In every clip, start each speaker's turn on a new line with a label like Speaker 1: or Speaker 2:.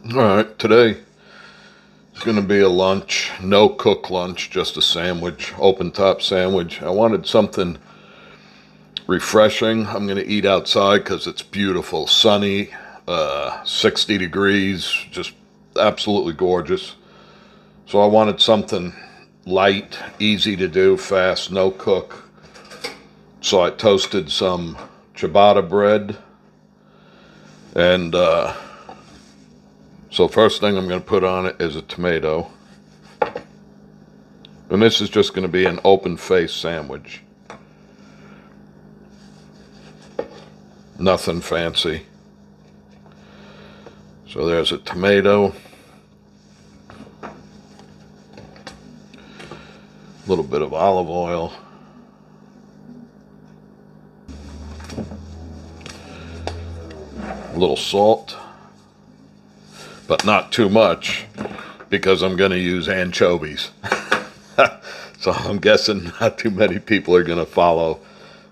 Speaker 1: Alright, today is going to be a lunch, no cook lunch, just a sandwich, open top sandwich. I wanted something refreshing. I'm going to eat outside because it's beautiful, sunny, 60 degrees, just absolutely gorgeous. So I wanted something light, easy to do, fast, no cook. So I toasted some ciabatta bread and so first thing I'm going to put on it is a tomato. And this is just going to be an open face sandwich. Nothing fancy. So there's a tomato. A little bit of olive oil. A little salt. But not too much, because I'm going to use anchovies. So I'm guessing not too many people are going to follow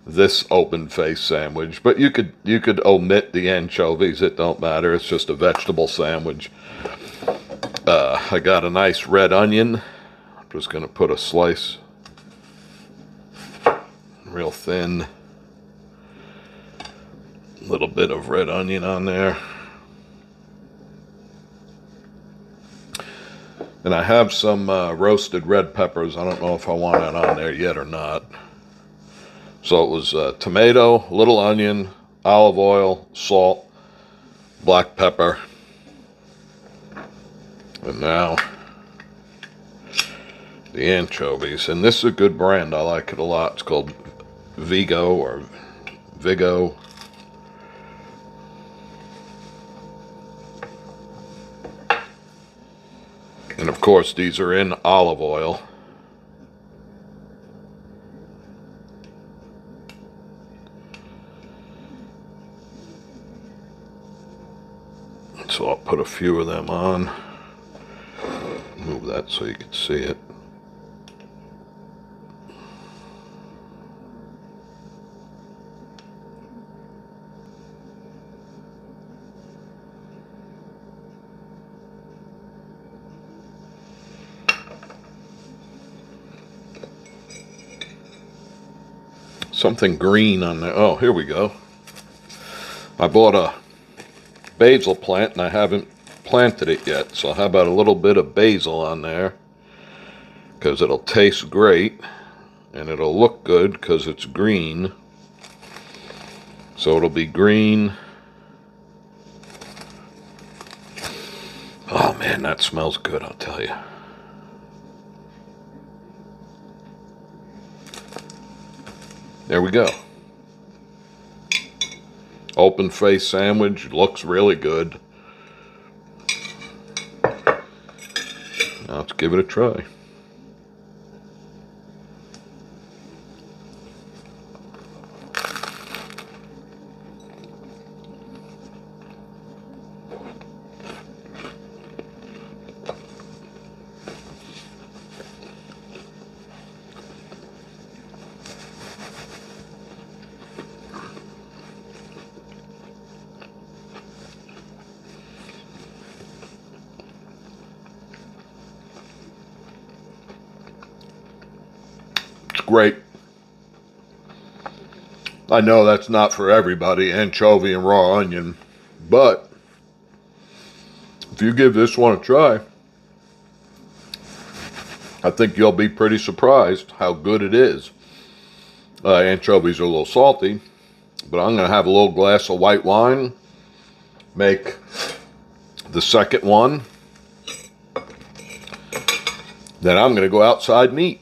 Speaker 1: this open face sandwich. But you could omit the anchovies. It don't matter. It's just a vegetable sandwich. I got a nice red onion. I'm just going to put a slice, real thin, a little bit of red onion on there. And I have some roasted red peppers. I don't know if I want that on there yet or not. So it was tomato, little onion, olive oil, salt, black pepper. And now the anchovies. And this is a good brand. I like it a lot. It's called Vigo or Vigo. And of course, these are in olive oil. So I'll put a few of them on. Move that so you can see it. Something green on there. Oh, here we go. I bought a basil plant and I haven't planted it yet. So how about a little bit of basil on there? Because it'll taste great and it'll look good because it's green. So it'll be green. Oh man, that smells good, I'll tell you. There we go. Open face sandwich, looks really good. Now let's give it a try. Great. I know that's not for everybody, anchovy and raw onion, but if you give this one a try, I think you'll be pretty surprised how good it is. Anchovies are a little salty, but I'm going to have a little glass of white wine, make the second one, then I'm going to go outside and eat.